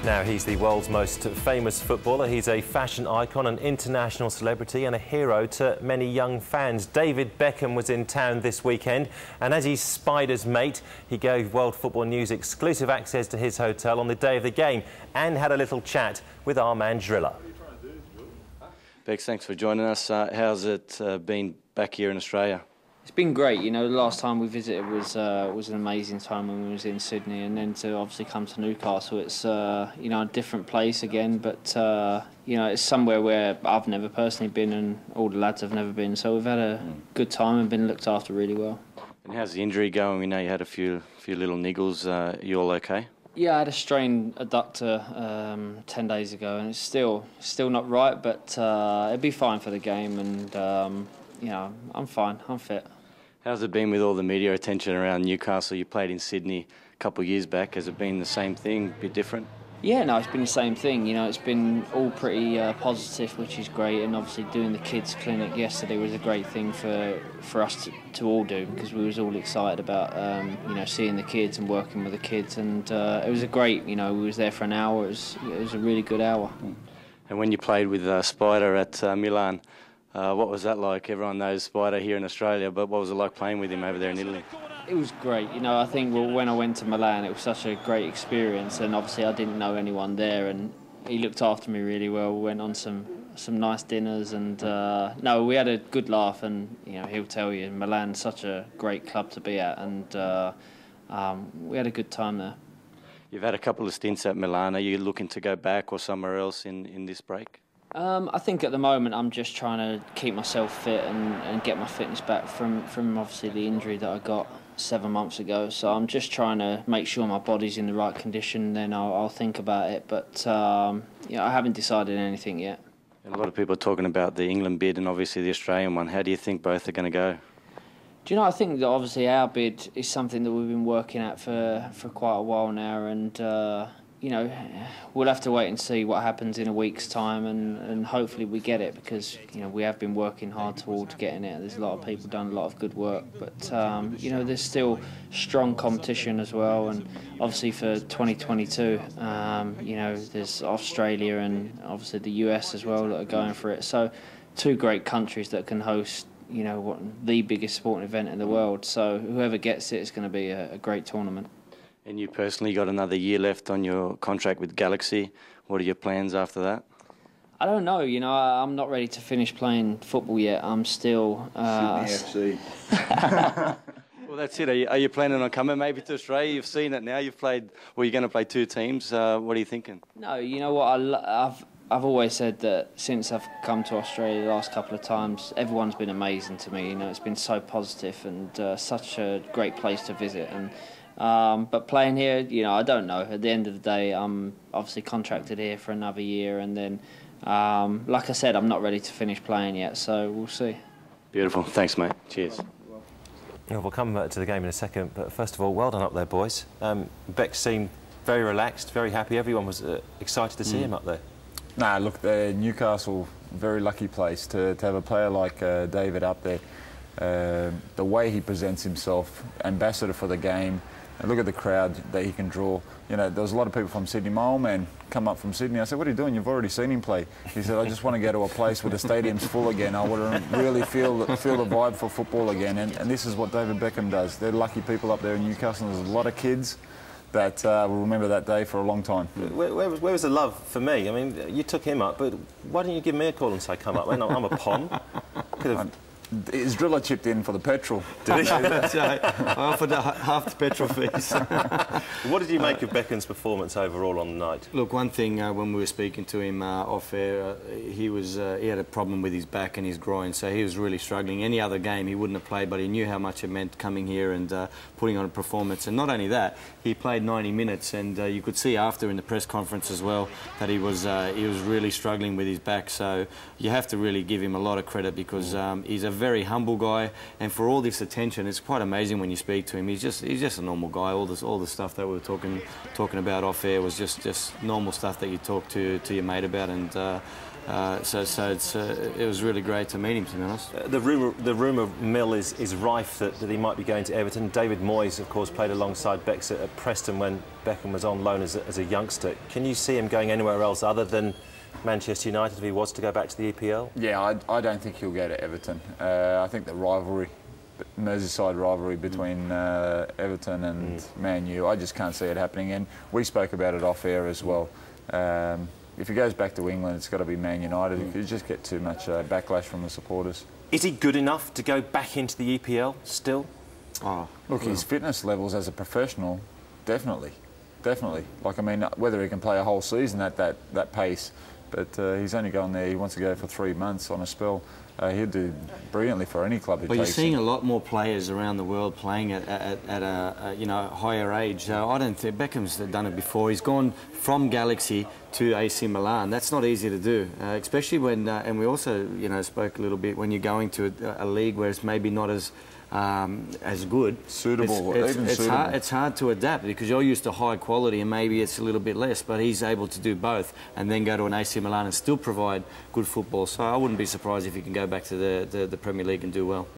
Now, he's the world's most famous footballer. He's a fashion icon, an international celebrity and a hero to many young fans. David Beckham was in town this weekend, and as he's Spider's mate, he gave World Football News exclusive access to his hotel on the day of the game and had a little chat with our man Zdrila. Bex, thanks for joining us. How's it been back here in Australia? It's been great. You know, the last time we visited was an amazing time when we was in Sydney, and then to obviously come to Newcastle, it's you know, a different place again, but you know, it's somewhere where I've never personally been and all the lads have never been. So we've had a good time and been looked after really well. And how's the injury going? We know you had a few little niggles. You all okay? Yeah, I had a strained adductor 10 days ago, and it's still not right, but it'll be fine for the game, and you know, I'm fine, I'm fit. How's it been with all the media attention around Newcastle? You played in Sydney a couple of years back. Has it been the same thing, a bit different? Yeah, no, it's been the same thing. You know, it's been all pretty positive, which is great. And obviously doing the kids' clinic yesterday was a great thing for us to all do, because we was all excited about, you know, seeing the kids and working with the kids. And it was a great, you know, we was there for an hour. It was a really good hour. And when you played with Spider at Milan, what was that like? Everyone knows Spider here in Australia, but what was it like playing with him over there in Italy? It was great. You know, I think when I went to Milan, it was such a great experience, and obviously I didn't know anyone there, and he looked after me really well. We went on some nice dinners, and no, we had a good laugh, and you know, he'll tell you, Milan's such a great club to be at, and we had a good time there. You've had a couple of stints at Milan. Are you looking to go back or somewhere else in this break? I think at the moment I'm just trying to keep myself fit and get my fitness back from obviously the injury that I got 7 months ago. So I'm just trying to make sure my body's in the right condition, then I'll think about it. But yeah, I haven't decided anything yet. And a lot of people are talking about the England bid and obviously the Australian one. How do you think both are going to go? Do you know, I think that obviously our bid is something that we've been working at for quite a while now, and you know, we'll have to wait and see what happens in a week's time, and hopefully we get it, because you know, we have been working hard towards getting it. There's a lot of people done a lot of good work, but you know, there's still strong competition as well, and obviously for 2022, you know, there's Australia and obviously the US as well that are going for it. So two great countries that can host, you know, the biggest sporting event in the world. So whoever gets it is going to be a great tournament. And you personally got another year left on your contract with Galaxy. What are your plans after that? I don't know. You know, I'm not ready to finish playing football yet. I'm still Sydney FC. Well, that's it. Are you planning on coming maybe to Australia? You've seen it now. You've played. Well, you're going to play two teams. What are you thinking? No, you know what? I've always said that since I've come to Australia the last couple of times, everyone's been amazing to me. You know, it's been so positive and such a great place to visit. And but playing here, you know, I don't know. At the end of the day, I'm obviously contracted here for another year, and then, like I said, I'm not ready to finish playing yet, so we'll see. Beautiful. Thanks, mate. Cheers. Well, we'll come to the game in a second, but first of all, well done up there, boys. Beck seemed very relaxed, very happy. Everyone was excited to see him up there. Nah, look, Newcastle, very lucky place to have a player like David up there. The way he presents himself, ambassador for the game, and look at the crowd that he can draw. You know, there was a lot of people from Sydney. My old man come up from Sydney. I said, "What are you doing? You've already seen him play." He said, "I just want to go to a place where the stadium's full again. I want to really feel the vibe for football again." And this is what David Beckham does. They're lucky people up there in Newcastle. There's a lot of kids that will remember that day for a long time. Where was the love for me? I mean, you took him up, but why didn't you give me a call and say, "Come up"? I mean, I'm a pom. Could have. Zdrila chipped in for the petrol. Did he? That's right. I offered half the petrol fees. What did you make of Beckham's performance overall on the night? Look, one thing, when we were speaking to him off air, he had a problem with his back and his groin, so he was really struggling. Any other game he wouldn't have played, but he knew how much it meant coming here and putting on a performance. And not only that, he played 90 minutes, and you could see after in the press conference as well that he was really struggling with his back. So you have to really give him a lot of credit, because he's a very humble guy, and for all this attention, it's quite amazing when you speak to him. He's just a normal guy. All the stuff that we were talking about off air was just normal stuff that you talk to your mate about, and It was really great to meet him, to be honest. The rumour mill is rife that he might be going to Everton. David Moyes, of course, played alongside Becks at Preston when Beckham was on loan as a youngster. Can you see him going anywhere else other than Manchester United if he was to go back to the EPL? Yeah, I don't think he'll go to Everton. I think the Merseyside rivalry between Everton and Man U, I just can't see it happening. And we spoke about it off air as well. If he goes back to England, it's got to be Man United. You just get too much backlash from the supporters. Is he good enough to go back into the EPL still? Oh, look, his fitness levels as a professional, definitely. Like, I mean, whether he can play a whole season at that pace, but he's only going there, he wants to go for 3 months on a spell. He'd do brilliantly for any club. But you're seeing a lot more players around the world playing at a higher age. I don't think Beckham's done it before. He's gone from Galaxy to AC Milan. That's not easy to do, especially when. And we also, spoke a little bit when you're going to a league where it's maybe not as good. Suitable, It's hard to adapt because you're used to high quality and maybe it's a little bit less, but he's able to do both and then go to an AC Milan and still provide good football. So I wouldn't be surprised if he can go back to the Premier League and do well.